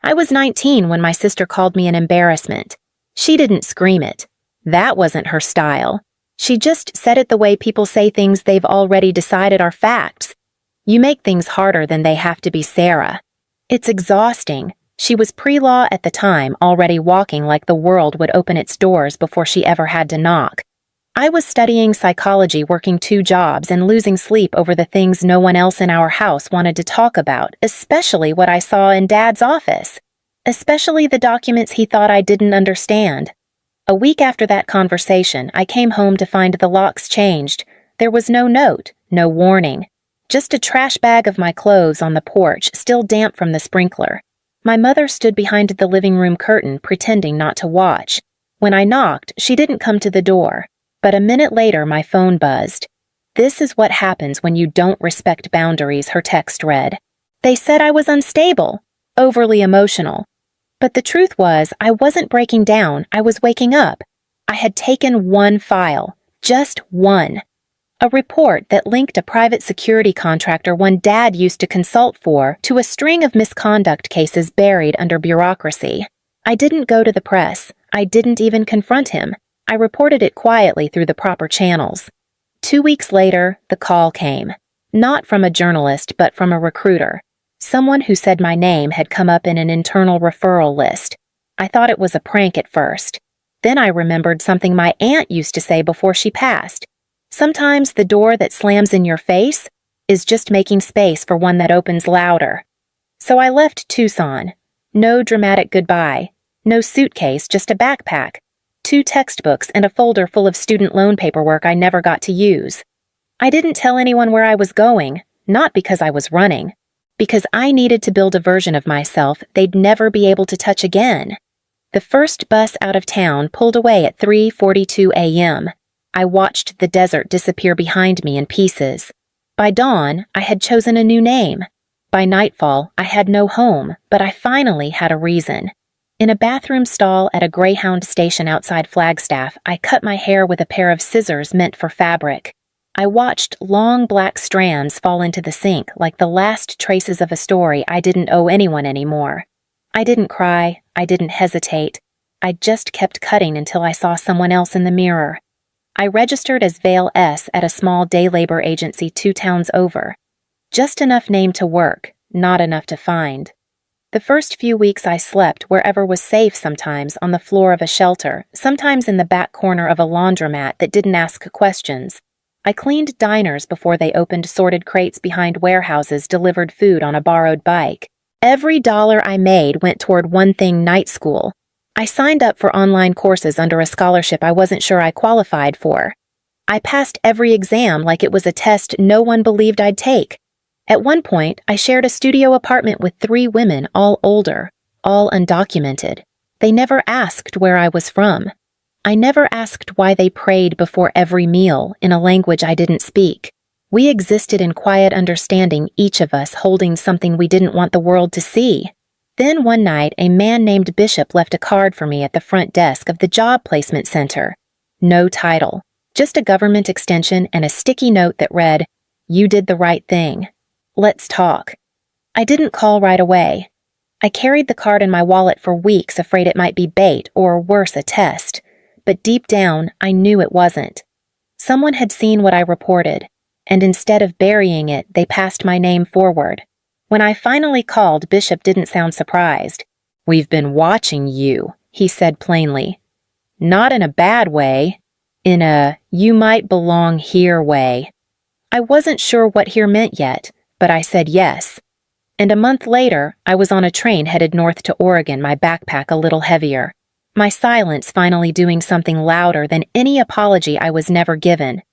I was 19 when my sister called me an embarrassment. She didn't scream it. That wasn't her style. She just said it the way people say things they've already decided are facts. You make things harder than they have to be, Sarah. It's exhausting. She was pre-law at the time, already walking like the world would open its doors before she ever had to knock. I was studying psychology, working 2 jobs, and losing sleep over the things no one else in our house wanted to talk about, especially what I saw in Dad's office. Especially the documents he thought I didn't understand. A week after that conversation, I came home to find the locks changed. There was no note, no warning. Just a trash bag of my clothes on the porch, still damp from the sprinkler. My mother stood behind the living room curtain, pretending not to watch. When I knocked, she didn't come to the door. But a minute later, my phone buzzed. "This is what happens when you don't respect boundaries," her text read. "They said I was unstable, overly emotional." But the truth was, I wasn't breaking down, I was waking up. I had taken one file, just one. A report that linked a private security contractor one Dad used to consult for to a string of misconduct cases buried under bureaucracy. I didn't go to the press. I didn't even confront him. I reported it quietly through the proper channels. 2 weeks later, the call came. Not from a journalist, but from a recruiter. Someone who said my name had come up in an internal referral list. I thought it was a prank at first. Then I remembered something my aunt used to say before she passed. Sometimes the door that slams in your face is just making space for one that opens louder. So I left Tucson. No dramatic goodbye. No suitcase, just a backpack. 2 textbooks and a folder full of student loan paperwork I never got to use. I didn't tell anyone where I was going, not because I was running, because I needed to build a version of myself they'd never be able to touch again. The first bus out of town pulled away at 3:42 a.m. I watched the desert disappear behind me in pieces. By dawn, I had chosen a new name. By nightfall, I had no home, but I finally had a reason. In a bathroom stall at a Greyhound station outside Flagstaff, I cut my hair with a pair of scissors meant for fabric. I watched long black strands fall into the sink like the last traces of a story I didn't owe anyone anymore. I didn't cry. I didn't hesitate. I just kept cutting until I saw someone else in the mirror. I registered as Vale S. at a small day labor agency 2 towns over. Just enough name to work, not enough to find. The first few weeks I slept wherever was safe, sometimes on the floor of a shelter, sometimes in the back corner of a laundromat that didn't ask questions. I cleaned diners before they opened sorted crates behind warehouses, delivered food on a borrowed bike. Every dollar I made went toward one thing: night school. I signed up for online courses under a scholarship I wasn't sure I qualified for. I passed every exam like it was a test no one believed I'd take. At one point, I shared a studio apartment with 3 women, all older, all undocumented. They never asked where I was from. I never asked why they prayed before every meal in a language I didn't speak. We existed in quiet understanding, each of us holding something we didn't want the world to see. Then one night, a man named Bishop left a card for me at the front desk of the job placement center. No title, just a government extension and a sticky note that read, "You did the right thing. Let's talk." I didn't call right away. I carried the card in my wallet for weeks, afraid it might be bait or, worse, a test. But deep down, I knew it wasn't. Someone had seen what I reported, and instead of burying it, they passed my name forward. When I finally called, Bishop didn't sound surprised. "We've been watching you," he said plainly. Not in a bad way, in a "you might belong here" way. I wasn't sure what here meant yet, but I said yes. And a month later, I was on a train headed north to Oregon, my backpack a little heavier. My silence finally doing something louder than any apology I was never given.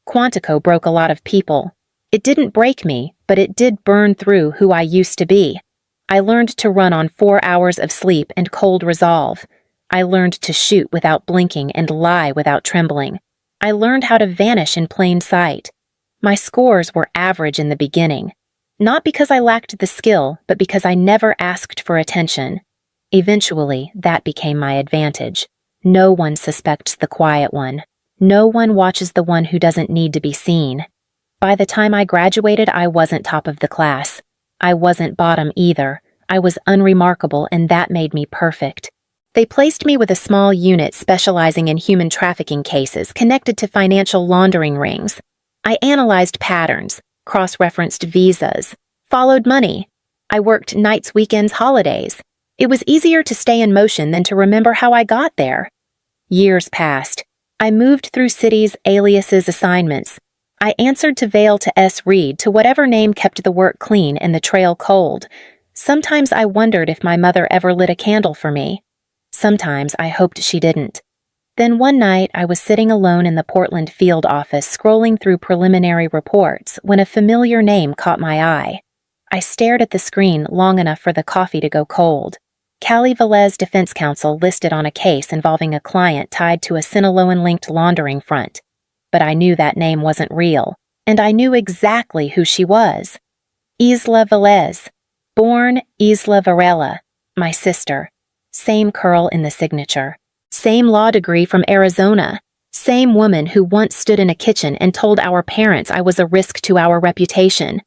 Quantico broke a lot of people. It didn't break me, but it did burn through who I used to be. I learned to run on 4 hours of sleep and cold resolve. I learned to shoot without blinking and lie without trembling. I learned how to vanish in plain sight. My scores were average in the beginning. Not because I lacked the skill, but because I never asked for attention. Eventually, that became my advantage. No one suspects the quiet one. No one watches the one who doesn't need to be seen. By the time I graduated, I wasn't top of the class. I wasn't bottom either. I was unremarkable, and that made me perfect. They placed me with a small unit specializing in human trafficking cases connected to financial laundering rings. I analyzed patterns, cross-referenced visas, followed money. I worked nights, weekends, holidays. It was easier to stay in motion than to remember how I got there. Years passed. I moved through cities, aliases, assignments. I answered to Vale, to S. Reed, to whatever name kept the work clean and the trail cold. Sometimes I wondered if my mother ever lit a candle for me. Sometimes I hoped she didn't. Then one night I was sitting alone in the Portland field office scrolling through preliminary reports when a familiar name caught my eye. I stared at the screen long enough for the coffee to go cold. Callie Velez Defense Counsel listed on a case involving a client tied to a Sinaloan-linked laundering front. But I knew that name wasn't real, and I knew exactly who she was. Isla Velez, born Isla Varela, my sister. Same curl in the signature. Same law degree from Arizona. Same woman who once stood in a kitchen and told our parents I was a risk to our reputation.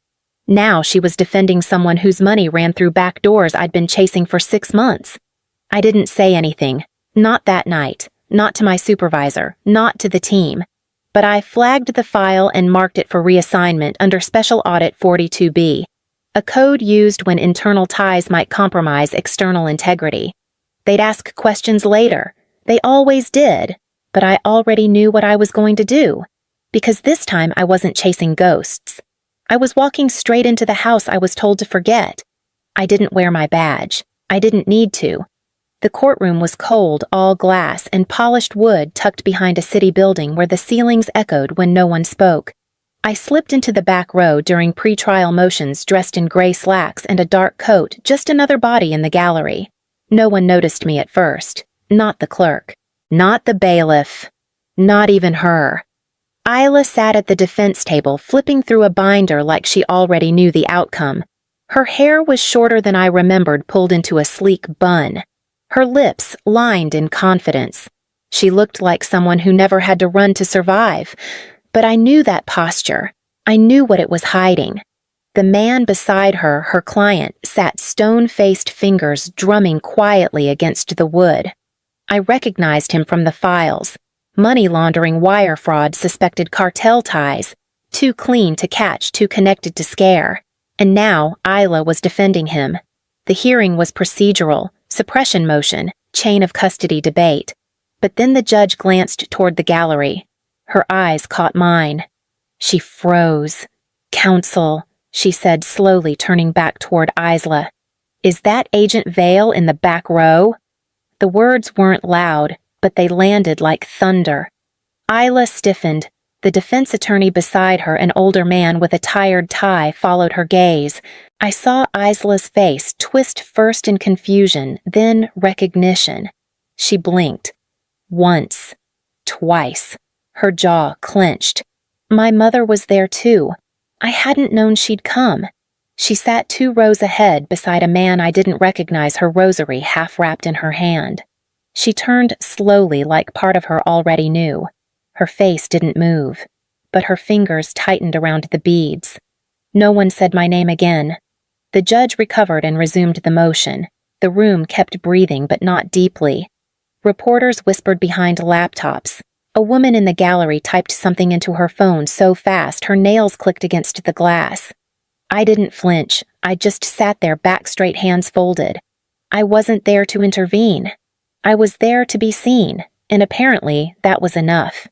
Now she was defending someone whose money ran through back doors I'd been chasing for 6 months. I didn't say anything. Not that night. Not to my supervisor. Not to the team. But I flagged the file and marked it for reassignment under Special Audit 42B, a code used when internal ties might compromise external integrity. They'd ask questions later. They always did, but I already knew what I was going to do, because this time I wasn't chasing ghosts. I was walking straight into the house I was told to forget. I didn't wear my badge. I didn't need to. The courtroom was cold, all glass and polished wood tucked behind a city building where the ceilings echoed when no one spoke. I slipped into the back row during pre-trial motions dressed in gray slacks and a dark coat, just another body in the gallery. No one noticed me at first. Not the clerk. Not the bailiff. Not even her. Isla sat at the defense table, flipping through a binder like she already knew the outcome. Her hair was shorter than I remembered, pulled into a sleek bun. Her lips lined in confidence. She looked like someone who never had to run to survive. But I knew that posture. I knew what it was hiding. The man beside her, her client, sat stone-faced, fingers drumming quietly against the wood. I recognized him from the files. Money laundering, wire fraud, suspected cartel ties. Too clean to catch, too connected to scare. And now Isla was defending him. The hearing was procedural, suppression motion, chain of custody debate. But then the judge glanced toward the gallery. Her eyes caught mine. She froze. "Counsel," she said slowly, turning back toward Isla. "Is that Agent Vale in the back row?" The words weren't loud, but they landed like thunder. Isla stiffened. The defense attorney beside her, an older man with a tired tie, followed her gaze. I saw Isla's face twist first in confusion, then recognition. She blinked. Once. Twice. Her jaw clenched. My mother was there too. I hadn't known she'd come. She sat 2 rows ahead beside a man I didn't recognize, her rosary half wrapped in her hand. She turned slowly like part of her already knew. Her face didn't move, but her fingers tightened around the beads. No one said my name again. The judge recovered and resumed the motion. The room kept breathing, but not deeply. Reporters whispered behind laptops. A woman in the gallery typed something into her phone so fast her nails clicked against the glass. I didn't flinch. I just sat there, back straight, hands folded. I wasn't there to intervene. I was there to be seen, and apparently that was enough.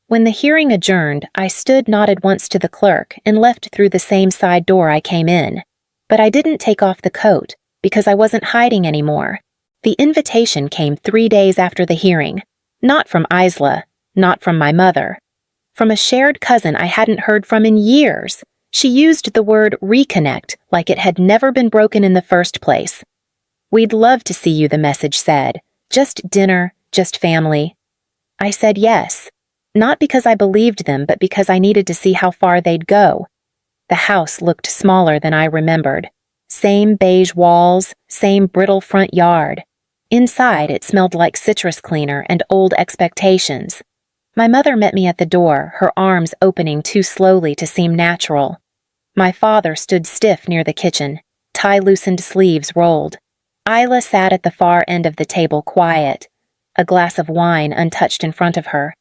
When the hearing adjourned, I stood, nodded once to the clerk, and left through the same side door I came in. But I didn't take off the coat, because I wasn't hiding anymore. The invitation came 3 days after the hearing. Not from Isla, not from my mother. From a shared cousin I hadn't heard from in years. She used the word reconnect like it had never been broken in the first place. "We'd love to see you," the message said. "Just dinner, just family." I said yes. Not because I believed them, but because I needed to see how far they'd go. The house looked smaller than I remembered. Same beige walls, same brittle front yard. Inside, it smelled like citrus cleaner and old expectations. My mother met me at the door, her arms opening too slowly to seem natural. My father stood stiff near the kitchen, tie-loosened sleeves rolled. Isla sat at the far end of the table quiet, a glass of wine untouched in front of her.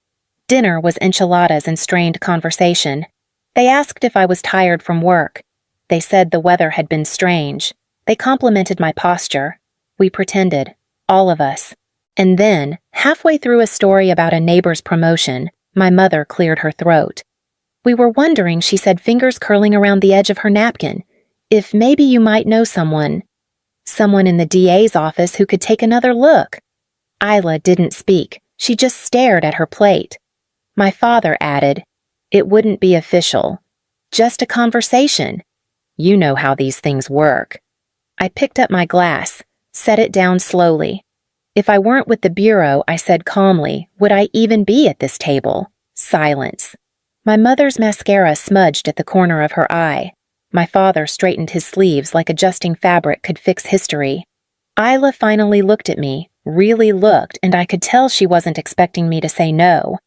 Dinner was enchiladas and strained conversation. They asked if I was tired from work. They said the weather had been strange. They complimented my posture. We pretended, all of us. And then, halfway through a story about a neighbor's promotion, my mother cleared her throat. We were wondering, she said, fingers curling around the edge of her napkin, if maybe you might know someone in the DA's office who could take another look. Isla didn't speak. She just stared at her plate. My father added, it wouldn't be official. Just a conversation. You know how these things work. I picked up my glass, set it down slowly. If I weren't with the bureau, I said calmly, would I even be at this table? Silence. My mother's mascara smudged at the corner of her eye. My father straightened his sleeves like adjusting fabric could fix history. Isla finally looked at me, really looked, and I could tell she wasn't expecting me to say no.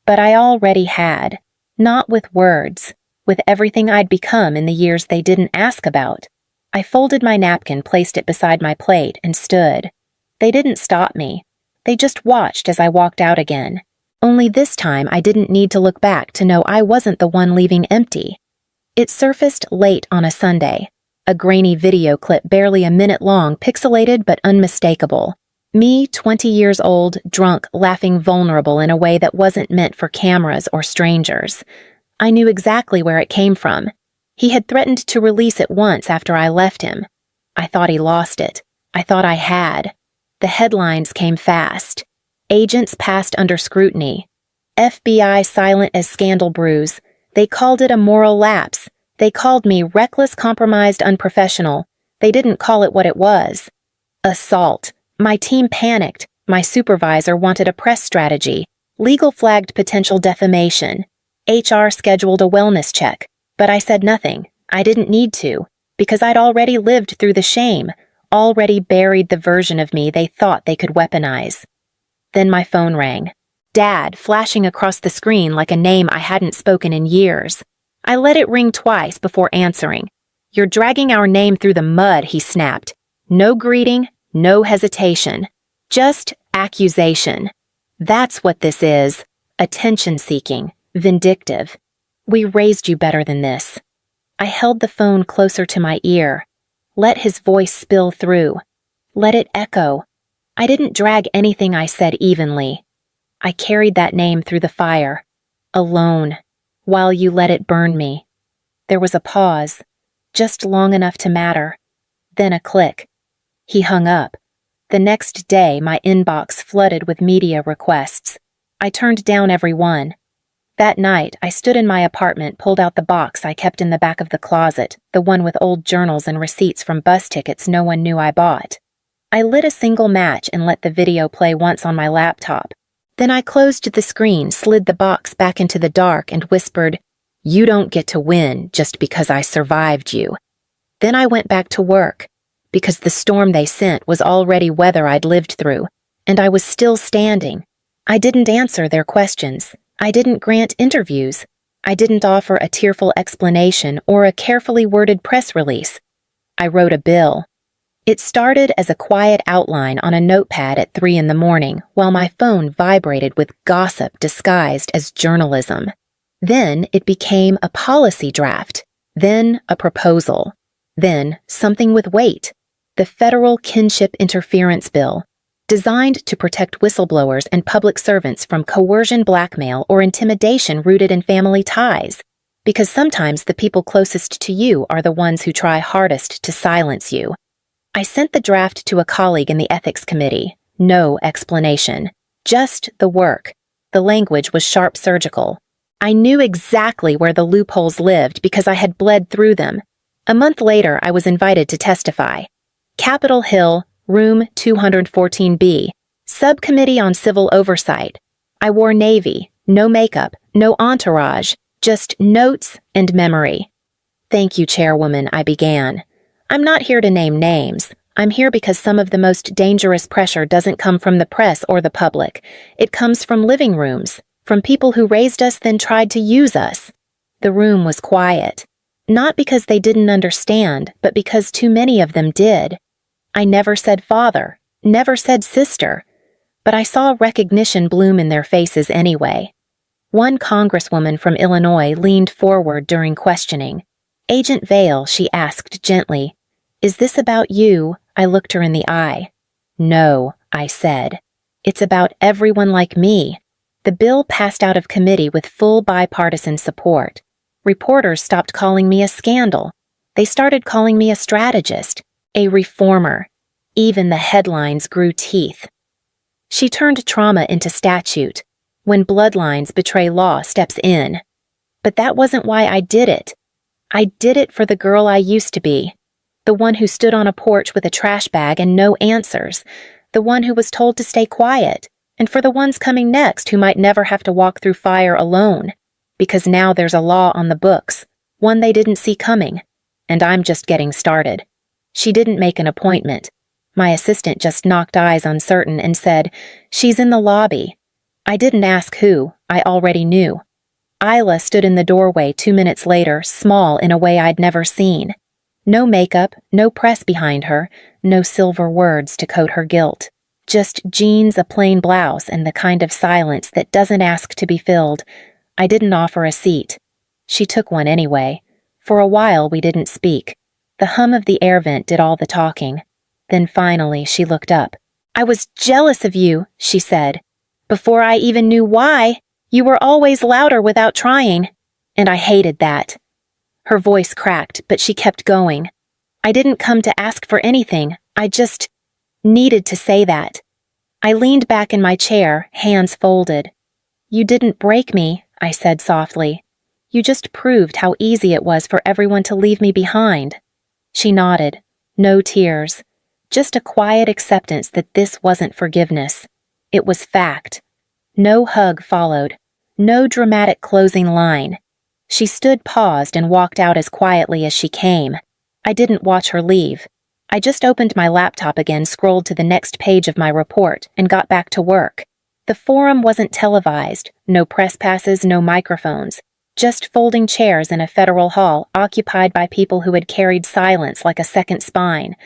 But I already had. Not with words, with everything I'd become in the years they didn't ask about. I folded my napkin, placed it beside my plate, and stood. They didn't stop me. They just watched as I walked out again. Only this time I didn't need to look back to know I wasn't the one leaving empty. It surfaced late on a Sunday. A grainy video clip barely a minute long, pixelated but unmistakable. Me, 20 years old, drunk, laughing, vulnerable in a way that wasn't meant for cameras or strangers. I knew exactly where it came from. He had threatened to release it once after I left him. I thought he lost it. I thought I had. The headlines came fast. Agents passed under scrutiny. FBI silent as scandal brews. They called it a moral lapse. They called me reckless, compromised, unprofessional. They didn't call it what it was. Assault. My team panicked. My supervisor wanted a press strategy. Legal flagged potential defamation. HR scheduled a wellness check. But I said nothing. I didn't need to, because I'd already lived through the shame, already buried the version of me they thought they could weaponize. Then my phone rang. Dad, flashing across the screen like a name I hadn't spoken in years. I let it ring twice before answering. You're dragging our name through the mud, he snapped. No greeting, no hesitation. Just accusation. That's what this is. Attention-seeking, vindictive. We raised you better than this. I held the phone closer to my ear. Let his voice spill through. Let it echo. I didn't drag anything I said evenly. I carried that name through the fire. Alone. While you let it burn me. There was a pause. Just long enough to matter. Then a click. He hung up. The next day, my inbox flooded with media requests. I turned down every one. That night, I stood in my apartment, pulled out the box I kept in the back of the closet, the one with old journals and receipts from bus tickets no one knew I bought. I lit a single match and let the video play once on my laptop. Then I closed the screen, slid the box back into the dark, and whispered, "You don't get to win just because I survived you." Then I went back to work, because the storm they sent was already weather I'd lived through, and I was still standing. I didn't answer their questions. I didn't grant interviews. I didn't offer a tearful explanation or a carefully worded press release. I wrote a bill. It started as a quiet outline on a notepad at 3 in the morning while my phone vibrated with gossip disguised as journalism. Then it became a policy draft, then a proposal, then something with weight, the Federal Kinship Interference Bill, designed to protect whistleblowers and public servants from coercion, blackmail, or intimidation rooted in family ties, because sometimes the people closest to you are the ones who try hardest to silence you. I sent the draft to a colleague in the ethics committee. No explanation. Just the work. The language was sharp surgical. I knew exactly where the loopholes lived because I had bled through them. A month later, I was invited to testify. Capitol Hill, Room 214B, Subcommittee on Civil Oversight. I wore navy, no makeup, no entourage, just notes and memory. "Thank you, Chairwoman," I began. "I'm not here to name names. I'm here because some of the most dangerous pressure doesn't come from the press or the public. It comes from living rooms, from people who raised us then tried to use us." The room was quiet. Not because they didn't understand, but because too many of them did. I never said father, never said sister, but I saw recognition bloom in their faces anyway. One congresswoman from Illinois leaned forward during questioning. "Agent Vale," she asked gently, "is this about you?" I looked her in the eye. "No," I said. "It's about everyone like me." The bill passed out of committee with full bipartisan support. Reporters stopped calling me a scandal. They started calling me a strategist, a reformer. Even the headlines grew teeth. She turned trauma into statute. When bloodlines betray law steps in. But that wasn't why I did it. I did it for the girl I used to be. The one who stood on a porch with a trash bag and no answers. The one who was told to stay quiet. And for the ones coming next who might never have to walk through fire alone. Because now there's a law on the books, one they didn't see coming. And I'm just getting started. She didn't make an appointment. My assistant just knocked eyes uncertain and said, "She's in the lobby." I didn't ask who, I already knew. Isla stood in the doorway 2 minutes later, small in a way I'd never seen. No makeup, no press behind her, no silver words to coat her guilt. Just jeans, a plain blouse, and the kind of silence that doesn't ask to be filled. I didn't offer a seat. She took one anyway. For a while we didn't speak. The hum of the air vent did all the talking. Then finally she looked up. "I was jealous of you," she said. "Before I even knew why, you were always louder without trying. And I hated that." Her voice cracked, but she kept going. "I didn't come to ask for anything. I just needed to say that." I leaned back in my chair, hands folded. "You didn't break me," I said softly. "You just proved how easy it was for everyone to leave me behind." She nodded. No tears. Just a quiet acceptance that this wasn't forgiveness. It was fact. No hug followed. No dramatic closing line. She stood paused and walked out as quietly as she came. I didn't watch her leave. I just opened my laptop again, scrolled to the next page of my report, and got back to work. The forum wasn't televised. No press passes, no microphones. Just folding chairs in a federal hall occupied by people who had carried silence like a second spine.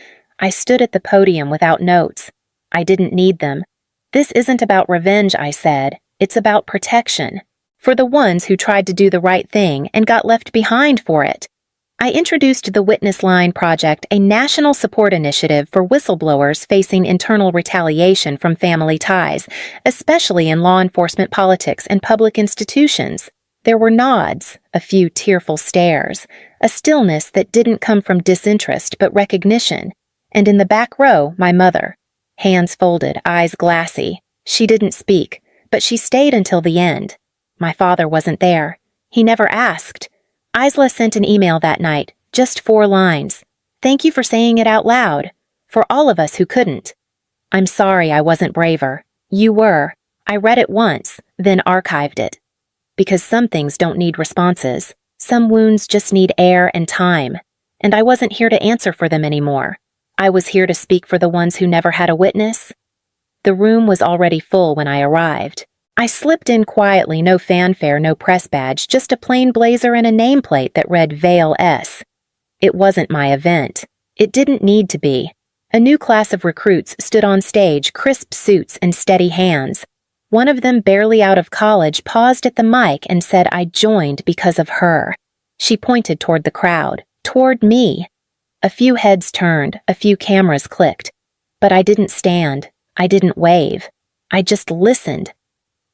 I stood at the podium without notes. I didn't need them. "This isn't about revenge," I said. "It's about protection. For the ones who tried to do the right thing and got left behind for it." I introduced the Witness Line Project, a national support initiative for whistleblowers facing internal retaliation from family ties, especially in law enforcement politics and public institutions. There were nods, a few tearful stares, a stillness that didn't come from disinterest but recognition. And in the back row, my mother. Hands folded, eyes glassy. She didn't speak, but she stayed until the end. My father wasn't there. He never asked. Isla sent an email that night, just 4 lines. "Thank you for saying it out loud. For all of us who couldn't. I'm sorry I wasn't braver. You were. I read it once, then archived it. Because some things don't need responses. Some wounds just need air and time. And I wasn't here to answer for them anymore. I was here to speak for the ones who never had a witness." The room was already full when I arrived. I slipped in quietly, no fanfare, no press badge, just a plain blazer and a nameplate that read Vale S. It wasn't my event. It didn't need to be. A new class of recruits stood on stage, crisp suits and steady hands. One of them, barely out of college, paused at the mic and said I joined because of her. She pointed toward the crowd, toward me. A few heads turned, a few cameras clicked. But I didn't stand. I didn't wave. I just listened.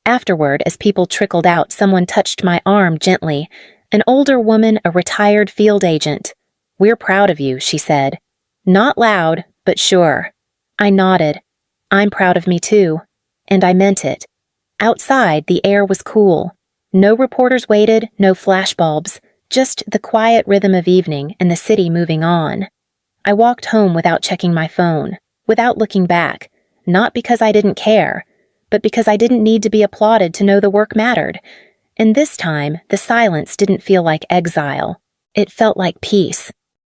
Afterward, as people trickled out, someone touched my arm gently. An older woman, a retired field agent. "We're proud of you," she said. Not loud, but sure. I nodded. "I'm proud of me too." And I meant it. Outside, the air was cool. No reporters waited, no flashbulbs. Just the quiet rhythm of evening and the city moving on. I walked home without checking my phone, without looking back, not because I didn't care, but because I didn't need to be applauded to know the work mattered. And this time, the silence didn't feel like exile. It felt like peace.